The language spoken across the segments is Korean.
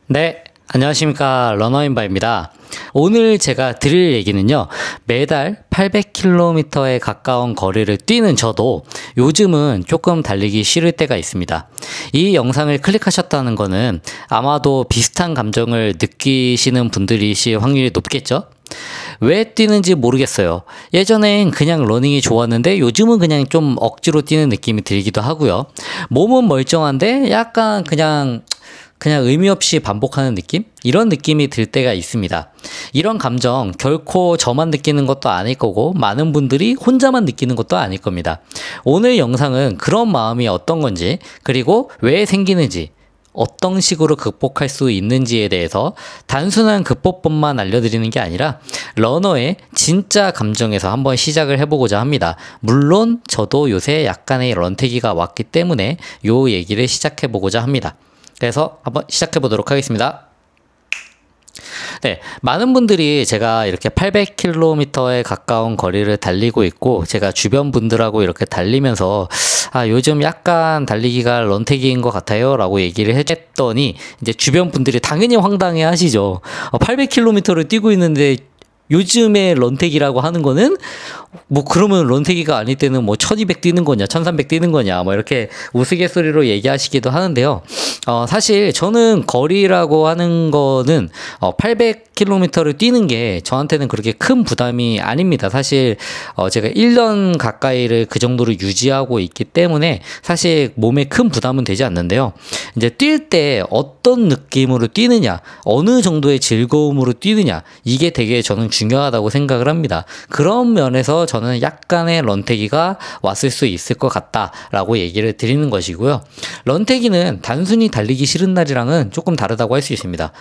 네, 안녕하십니까. 러너인바입니다. 오늘 제가 드릴 얘기는요, 매달 800km에 가까운 거리를 뛰는 저도 요즘은 조금 달리기 싫을 때가 있습니다. 이 영상을 클릭하셨다는 거는 아마도 비슷한 감정을 느끼시는 분들이실 확률이 높겠죠? 왜 뛰는지 모르겠어요. 예전엔 그냥 러닝이 좋았는데 요즘은 그냥 좀 억지로 뛰는 느낌이 들기도 하고요. 몸은 멀쩡한데 약간 그냥 의미 없이 반복하는 느낌? 이런 느낌이 들 때가 있습니다. 이런 감정 결코 저만 느끼는 것도 아닐 거고 많은 분들이 혼자만 느끼는 것도 아닐 겁니다. 오늘 영상은 그런 마음이 어떤 건지, 그리고 왜 생기는지, 어떤 식으로 극복할 수 있는지에 대해서 단순한 극복법만 알려드리는 게 아니라 러너의 진짜 감정에서 한번 시작을 해보고자 합니다. 물론 저도 요새 약간의 런태기가 왔기 때문에 요 얘기를 시작해보고자 합니다. 그래서 한번 시작해 보도록 하겠습니다. 네, 많은 분들이 제가 이렇게 800km에 가까운 거리를 달리고 있고, 제가 주변 분들하고 이렇게 달리면서 요즘 약간 달리기가 런태기인 것 같아요 라고 얘기를 했더니 이제 주변 분들이 당연히 황당해 하시죠. 800km를 뛰고 있는데 요즘에 런태기라고 하는 거는 뭐 그러면 런태기가 아닐 때는 뭐 1200 뛰는 거냐 1300 뛰는 거냐 뭐 이렇게 우스갯소리로 얘기하시기도 하는데요. 사실 저는 거리라고 하는 거는 800km를 뛰는 게 저한테는 그렇게 큰 부담이 아닙니다. 사실 제가 1년 가까이를 그 정도로 유지하고 있기 때문에 사실 몸에 큰 부담은 되지 않는데요. 이제 뛸 때 어떤 느낌으로 뛰느냐, 어느 정도의 즐거움으로 뛰느냐, 이게 되게 저는 중요하다고 생각을 합니다. 그런 면에서 저는 약간의 런태기가 왔을 수 있을 것 같다라고 얘기를 드리는 것이고요. 런태기는 단순히 달리기 싫은 날이랑은 조금 다르다고 할 수 있습니다.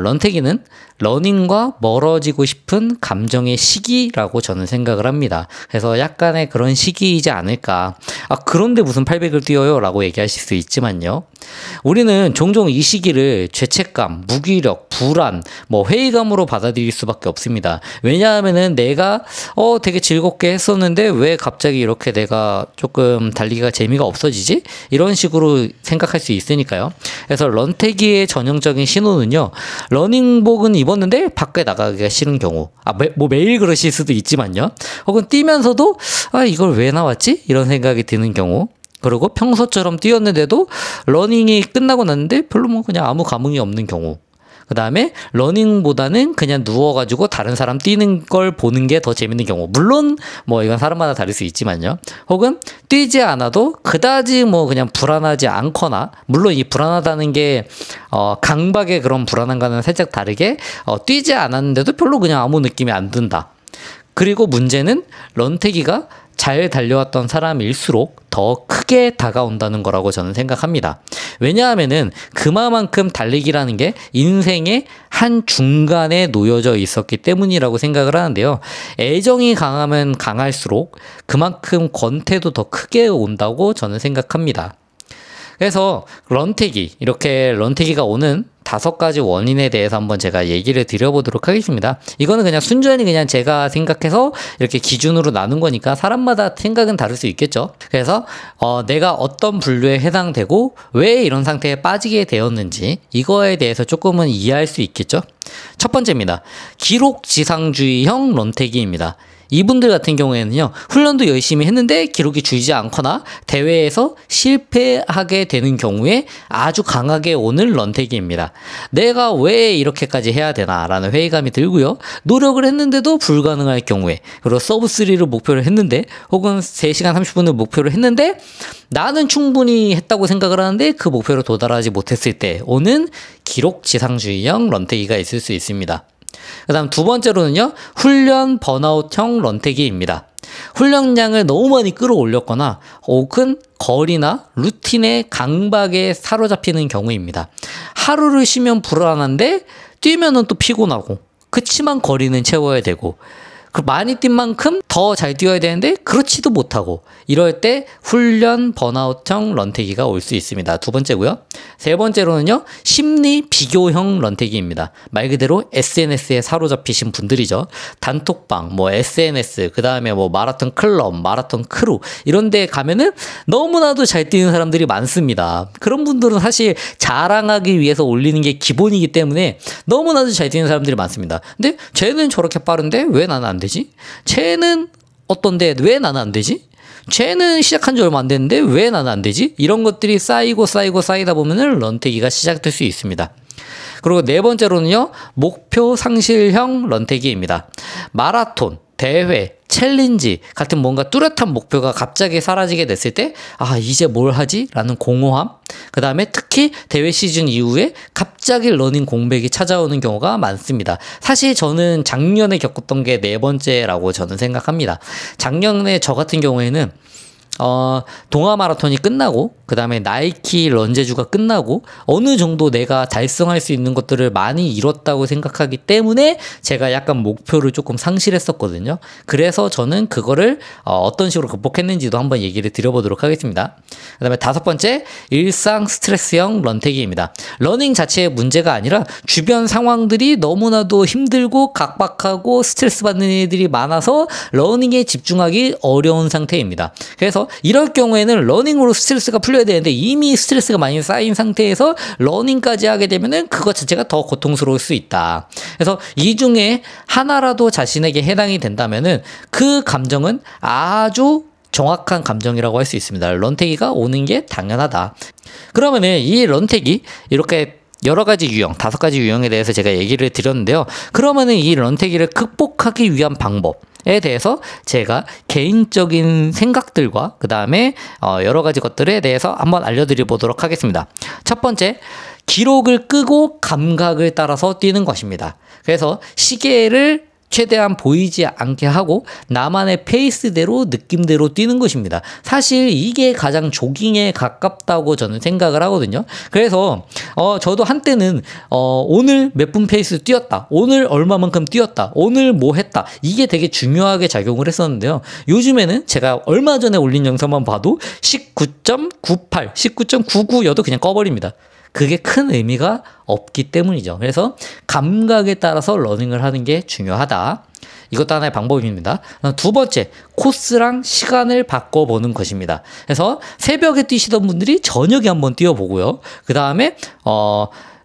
런태기는 러닝과 멀어지고 싶은 감정의 시기라고 저는 생각을 합니다. 그래서 약간의 그런 시기이지 않을까. 그런데 무슨 800을 뛰어요? 라고 얘기하실 수 있지만요. 우리는 종종 이 시기를 죄책감, 무기력, 불안, 회의감으로 받아들일 수밖에 없습니다. 왜냐하면은 내가 되게 즐겁게 했었는데 왜 갑자기 이렇게 내가 조금 달리기가 재미가 없어지지? 이런 식으로 생각할 수 있으니까요. 그래서 런태기의 전형적인 신호는요, 러닝복은 입었는데 밖에 나가기가 싫은 경우, 매일 그러실 수도 있지만요, 혹은 뛰면서도 이걸 왜 나왔지? 이런 생각이 드는 경우, 그리고 평소처럼 뛰었는데도 러닝이 끝나고 났는데 별로 그냥 아무 감흥이 없는 경우, 그 다음에 러닝보다는 그냥 누워가지고 다른 사람 뛰는 걸 보는 게 더 재밌는 경우, 물론 이건 사람마다 다를 수 있지만요. 혹은 뛰지 않아도 그다지 그냥 불안하지 않거나, 물론 이 불안하다는 게 강박의 그런 불안함과는 살짝 다르게 뛰지 않았는데도 별로 그냥 아무 느낌이 안 든다. 그리고 문제는 런태기가 잘 달려왔던 사람일수록 더 크게 다가온다는 거라고 저는 생각합니다. 왜냐하면은 그만큼 달리기라는 게 인생의 한 중간에 놓여져 있었기 때문이라고 생각을 하는데요. 애정이 강하면 강할수록 그만큼 권태도 더 크게 온다고 저는 생각합니다. 그래서 이렇게 런태기가 오는 5가지 원인에 대해서 한번 제가 얘기를 드려보도록 하겠습니다. 이거는 그냥 순전히 그냥 제가 생각해서 이렇게 기준으로 나눈 거니까 사람마다 생각은 다를 수 있겠죠. 그래서 내가 어떤 분류에 해당되고 왜 이런 상태에 빠지게 되었는지, 이거에 대해서 조금은 이해할 수 있겠죠. 첫 번째입니다. 기록지상주의형 런태기입니다. 이분들 같은 경우에는요, 훈련도 열심히 했는데 기록이 줄지 않거나 대회에서 실패하게 되는 경우에 아주 강하게 오는 런태기입니다. 내가 왜 이렇게까지 해야 되나 라는 회의감이 들고요. 노력을 했는데도 불가능할 경우에, 그리고 서브 3를 목표로 했는데, 혹은 3시간 30분을 목표로 했는데 나는 충분히 했다고 생각을 하는데 그 목표로 도달하지 못했을 때 오는 기록지상주의형 런태기가 있을 수 있습니다. 그 다음 두 번째로는요, 훈련 번아웃형 런태기입니다. 훈련량을 너무 많이 끌어올렸거나 혹은 거리나 루틴의 강박에 사로잡히는 경우입니다. 하루를 쉬면 불안한데 뛰면은 또 피곤하고, 그치만 거리는 채워야 되고, 그 많이 뛴 만큼 더 잘 뛰어야 되는데 그렇지도 못하고 이럴 때 훈련 번아웃형 런태기가 올 수 있습니다. 두 번째고요. 세 번째로는요. 심리 비교형 런태기입니다. 말 그대로 SNS에 사로잡히신 분들이죠. 단톡방, 뭐 SNS, 그 다음에 뭐 마라톤 클럽, 마라톤 크루 이런 데 가면은 너무나도 잘 뛰는 사람들이 많습니다. 그런 분들은 사실 자랑하기 위해서 올리는 게 기본이기 때문에 너무나도 잘 뛰는 사람들이 많습니다. 근데 쟤는 저렇게 빠른데 왜 나는 안 되지? 쟤는 어떤데 왜 나는 안 되지? 쟤는 시작한 지 얼마 안 됐는데 왜 나는 안 되지? 이런 것들이 쌓이다 보면은 런태기가 시작될 수 있습니다. 그리고 네 번째로는요, 목표 상실형 런태기입니다. 마라톤, 대회, 챌린지 같은 뭔가 뚜렷한 목표가 갑자기 사라지게 됐을 때, 아, 이제 뭘 하지? 라는 공허함. 그 다음에 특히 대회 시즌 이후에 갑자기 러닝 공백이 찾아오는 경우가 많습니다. 사실 저는 작년에 겪었던 게 네 번째라고 저는 생각합니다. 작년에 저 같은 경우에는 동아 마라톤이 끝나고 그 다음에 나이키 런제주가 끝나고 어느 정도 내가 달성할 수 있는 것들을 많이 이뤘다고 생각하기 때문에 제가 약간 목표를 조금 상실했었거든요. 그래서 저는 그거를 어떤 식으로 극복했는지도 한번 얘기를 드려보도록 하겠습니다. 그 다음에 다섯 번째, 일상 스트레스형 런태기입니다. 러닝 자체의 문제가 아니라 주변 상황들이 너무나도 힘들고 각박하고 스트레스 받는 일들이 많아서 러닝에 집중하기 어려운 상태입니다. 그래서 이럴 경우에는 러닝으로 스트레스가 풀려야 되는데 이미 스트레스가 많이 쌓인 상태에서 러닝까지 하게 되면은 그것 자체가 더 고통스러울 수 있다. 그래서 이 중에 하나라도 자신에게 해당이 된다면은 그 감정은 아주 정확한 감정이라고 할 수 있습니다. 런태기가 오는 게 당연하다. 그러면은 이 런태기 이렇게 여러 가지 유형, 5가지 유형에 대해서 제가 얘기를 드렸는데요. 그러면은 이 런태기를 극복하기 위한 방법에 대해서 제가 개인적인 생각들과 그 다음에 여러 가지 것들에 대해서 한번 알려드려 보도록 하겠습니다. 첫 번째, 기록을 끄고 감각을 따라서 뛰는 것입니다. 그래서 시계를 최대한 보이지 않게 하고 나만의 페이스대로 느낌대로 뛰는 것입니다. 사실 이게 가장 조깅에 가깝다고 저는 생각을 하거든요. 그래서 저도 한때는 오늘 몇 분 페이스 뛰었다, 오늘 얼마만큼 뛰었다, 오늘 뭐 했다, 이게 되게 중요하게 작용을 했었는데요. 요즘에는 제가 얼마 전에 올린 영상만 봐도 19.98, 19.99여도 그냥 꺼버립니다. 그게 큰 의미가 없기 때문이죠. 그래서 감각에 따라서 러닝을 하는 게 중요하다. 이것도 하나의 방법입니다. 두 번째, 코스랑 시간을 바꿔보는 것입니다. 그래서 새벽에 뛰시던 분들이 저녁에 한번 뛰어보고요. 그 다음에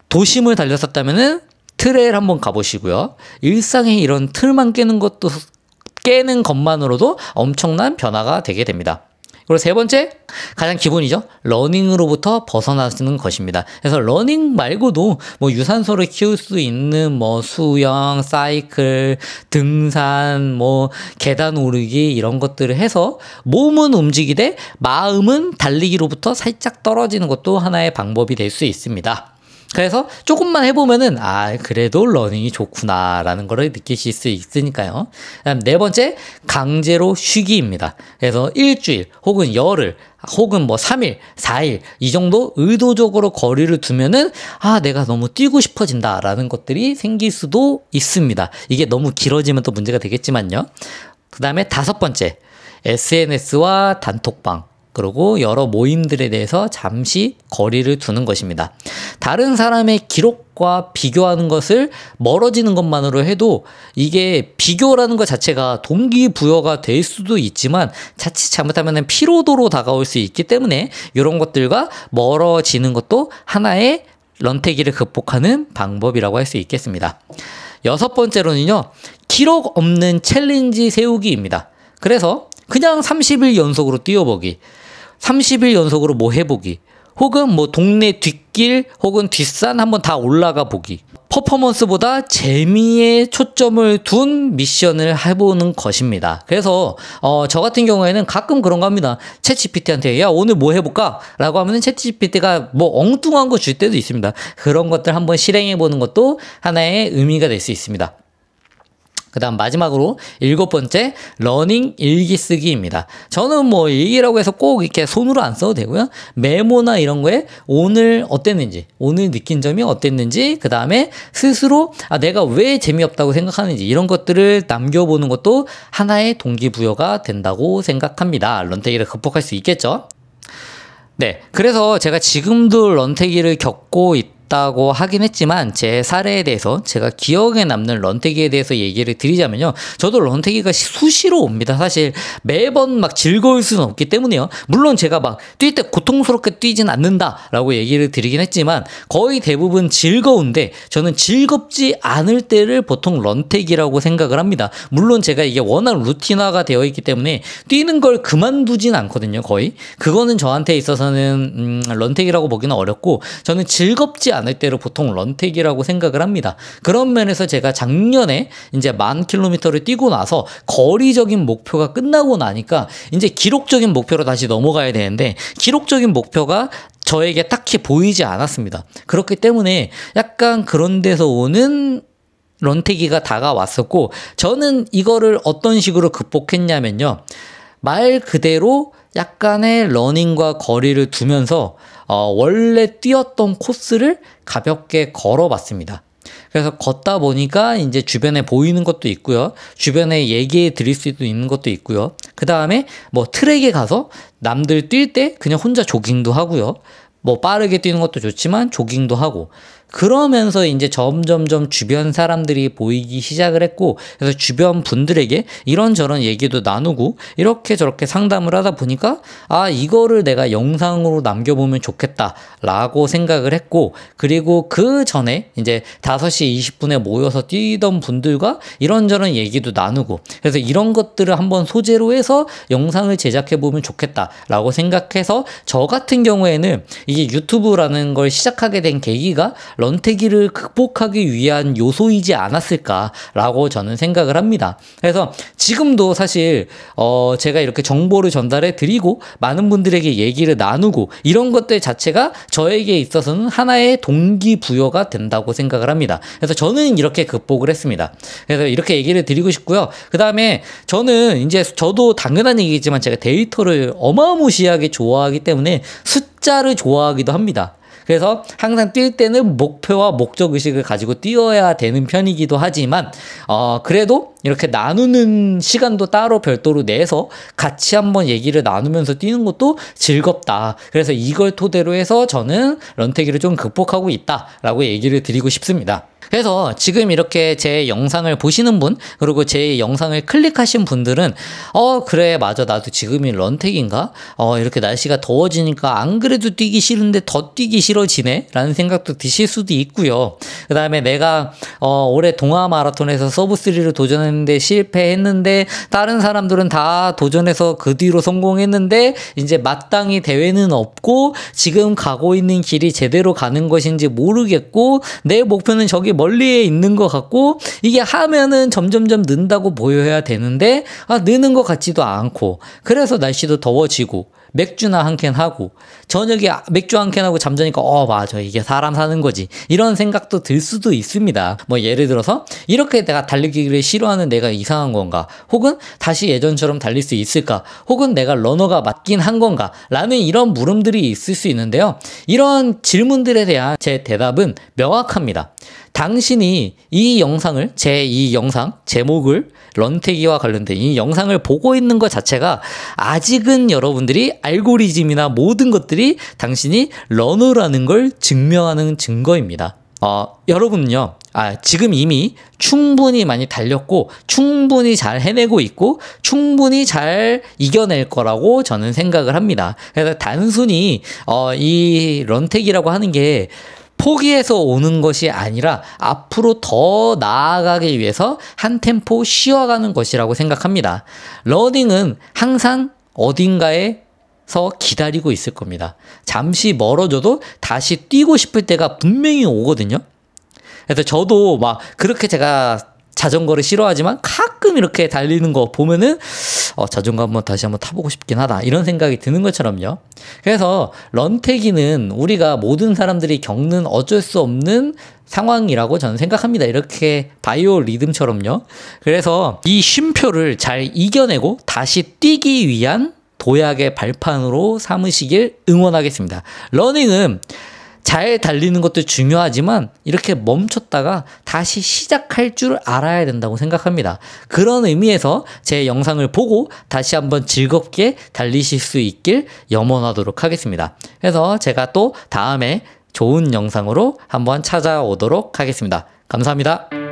도심을 달렸었다면은 트레일 한번 가보시고요. 일상에 이런 틀만 깨는 것만으로도 엄청난 변화가 되게 됩니다. 그리고 세 번째, 가장 기본이죠. 러닝으로부터 벗어나는 것입니다. 그래서 러닝 말고도 뭐 유산소를 키울 수 있는 뭐 수영, 사이클, 등산, 뭐 계단 오르기 이런 것들을 해서 몸은 움직이되 마음은 달리기로부터 살짝 떨어지는 것도 하나의 방법이 될 수 있습니다. 그래서 조금만 해보면은 그래도 러닝이 좋구나라는 거를 느끼실 수 있으니까요. 그다음 네 번째, 강제로 쉬기입니다. 그래서 일주일 혹은 열흘 혹은 뭐 3일, 4일 이 정도 의도적으로 거리를 두면은 내가 너무 뛰고 싶어진다라는 것들이 생길 수도 있습니다. 이게 너무 길어지면 또 문제가 되겠지만요. 그 다음에 다섯 번째, SNS와 단톡방 그리고 여러 모임들에 대해서 잠시 거리를 두는 것입니다. 다른 사람의 기록과 비교하는 것을 멀어지는 것만으로 해도 이게 비교라는 것 자체가 동기부여가 될 수도 있지만 자칫 잘못하면 피로도로 다가올 수 있기 때문에 이런 것들과 멀어지는 것도 하나의 런태기를 극복하는 방법이라고 할 수 있겠습니다. 여섯 번째로는요, 기록 없는 챌린지 세우기입니다. 그래서 그냥 30일 연속으로 뛰어보기, 30일 연속으로 뭐 해보기, 혹은 뭐 동네 뒷길 혹은 뒷산 한번 다 올라가 보기. 퍼포먼스보다 재미에 초점을 둔 미션을 해보는 것입니다. 그래서 저 같은 경우에는 가끔 그런 거 합니다. 챗GPT한테 야 오늘 뭐 해볼까? 라고 하면은 챗GPT가 뭐 엉뚱한 거 줄 때도 있습니다. 그런 것들 한번 실행해보는 것도 하나의 의미가 될 수 있습니다. 그 다음 마지막으로 7번째, 러닝 일기 쓰기입니다. 저는 뭐 일기라고 해서 꼭 이렇게 손으로 안 써도 되고요. 메모나 이런 거에 오늘 어땠는지, 오늘 느낀 점이 어땠는지, 그 다음에 스스로 내가 왜 재미없다고 생각하는지 이런 것들을 남겨보는 것도 하나의 동기부여가 된다고 생각합니다. 런태기를 극복할 수 있겠죠? 네, 그래서 제가 지금도 런태기를 겪고 있다고 하긴 했지만 제 사례에 대해서 제가 기억에 남는 런태기에 대해서 얘기를 드리자면요, 저도 런태기가 수시로 옵니다. 사실 매번 막 즐거울 수는 없기 때문에요. 물론 제가 막 뛸 때 고통스럽게 뛰진 않는다 라고 얘기를 드리긴 했지만 거의 대부분 즐거운데 저는 즐겁지 않을 때를 보통 런태기라고 생각을 합니다. 물론 제가 이게 워낙 루틴화가 되어 있기 때문에 뛰는 걸 그만두진 않거든요. 거의 그거는 저한테 있어서는 런태기라고 보기는 어렵고, 저는 즐겁지 않을 때를 보통 런태기라고 생각을 합니다. 그런 면에서 제가 작년에 이제 10,000km를 뛰고 나서 거리적인 목표가 끝나고 나니까 이제 기록적인 목표로 다시 넘어가야 되는데 기록적인 목표가 저에게 딱히 보이지 않았습니다. 그렇기 때문에 약간 그런 데서 오는 런태기가 다가왔었고, 저는 이거를 어떤 식으로 극복했냐면요, 말 그대로 약간의 러닝과 거리를 두면서 원래 뛰었던 코스를 가볍게 걸어봤습니다. 그래서 걷다 보니까 이제 주변에 보이는 것도 있고요. 주변에 얘기해 드릴 수도 있는 것도 있고요. 그 다음에 뭐 트랙에 가서 남들 뛸 때 그냥 혼자 조깅도 하고요. 뭐 빠르게 뛰는 것도 좋지만 조깅도 하고, 그러면서 이제 점점점 주변 사람들이 보이기 시작을 했고, 그래서 주변 분들에게 이런저런 얘기도 나누고 이렇게 저렇게 상담을 하다 보니까 이거를 내가 영상으로 남겨보면 좋겠다라고 생각을 했고, 그리고 그 전에 이제 5시 20분에 모여서 뛰던 분들과 이런저런 얘기도 나누고, 그래서 이런 것들을 한번 소재로 해서 영상을 제작해보면 좋겠다라고 생각해서 저 같은 경우에는 이게 유튜브라는 걸 시작하게 된 계기가 런태기를 극복하기 위한 요소이지 않았을까라고 저는 생각을 합니다. 그래서 지금도 사실 제가 이렇게 정보를 전달해 드리고 많은 분들에게 얘기를 나누고 이런 것들 자체가 저에게 있어서는 하나의 동기부여가 된다고 생각을 합니다. 그래서 저는 이렇게 극복을 했습니다. 그래서 이렇게 얘기를 드리고 싶고요. 그 다음에 저는 이제 저도 당연한 얘기지만 제가 데이터를 어마무시하게 좋아하기 때문에 숫자를 좋아하기도 합니다. 그래서 항상 뛸 때는 목표와 목적의식을 가지고 뛰어야 되는 편이기도 하지만 그래도 이렇게 나누는 시간도 따로 별도로 내서 같이 한번 얘기를 나누면서 뛰는 것도 즐겁다. 그래서 이걸 토대로 해서 저는 런태기를 좀 극복하고 있다라고 얘기를 드리고 싶습니다. 그래서 지금 이렇게 제 영상을 보시는 분, 그리고 제 영상을 클릭하신 분들은 그래 맞아, 나도 지금이 런태기인가? 이렇게 날씨가 더워지니까 안 그래도 뛰기 싫은데 더 뛰기 싫어지네? 라는 생각도 드실 수도 있고요. 그 다음에 내가 올해 동아 마라톤에서 서브3를 도전했는데 실패했는데 다른 사람들은 다 도전해서 그 뒤로 성공했는데 이제 마땅히 대회는 없고 지금 가고 있는 길이 제대로 가는 것인지 모르겠고 내 목표는 저기 멀리에 있는 것 같고, 이게 하면은 점점점 는다고 보여야 되는데 느는 것 같지도 않고, 그래서 날씨도 더워지고 맥주나 한 캔 하고 저녁에 맥주 한 캔 하고 잠자니까 맞아, 이게 사람 사는 거지, 이런 생각도 들 수도 있습니다. 뭐 예를 들어서 이렇게 내가 달리기를 싫어하는 내가 이상한 건가, 혹은 다시 예전처럼 달릴 수 있을까, 혹은 내가 러너가 맞긴 한 건가 라는 이런 물음들이 있을 수 있는데요. 이런 질문들에 대한 제 대답은 명확합니다. 당신이 이 영상을, 이 영상 제목을 런태기와 관련된 이 영상을 보고 있는 것 자체가 아직은 여러분들이 알고리즘이나 모든 것들이 당신이 러너라는 걸 증명하는 증거입니다. 여러분은요, 지금 이미 충분히 많이 달렸고 충분히 잘 해내고 있고 충분히 잘 이겨낼 거라고 저는 생각을 합니다. 그래서 단순히 이 런태기라고 하는 게 포기해서 오는 것이 아니라 앞으로 더 나아가기 위해서 한 템포 쉬어가는 것이라고 생각합니다. 러닝은 항상 어딘가에서 기다리고 있을 겁니다. 잠시 멀어져도 다시 뛰고 싶을 때가 분명히 오거든요. 그래서 저도 막 그렇게 제가 자전거를 싫어하지만 가끔 이렇게 달리는 거 보면은 자전거 다시 한번 타보고 싶긴 하다 이런 생각이 드는 것처럼요. 그래서 런태기는 우리가 모든 사람들이 겪는 어쩔 수 없는 상황이라고 저는 생각합니다. 이렇게 바이오 리듬처럼요. 그래서 이 쉼표를 잘 이겨내고 다시 뛰기 위한 도약의 발판으로 삼으시길 응원하겠습니다. 러닝은 잘 달리는 것도 중요하지만 이렇게 멈췄다가 다시 시작할 줄 알아야 된다고 생각합니다. 그런 의미에서 제 영상을 보고 다시 한번 즐겁게 달리실 수 있길 염원하도록 하겠습니다. 그래서 제가 또 다음에 좋은 영상으로 한번 찾아오도록 하겠습니다. 감사합니다.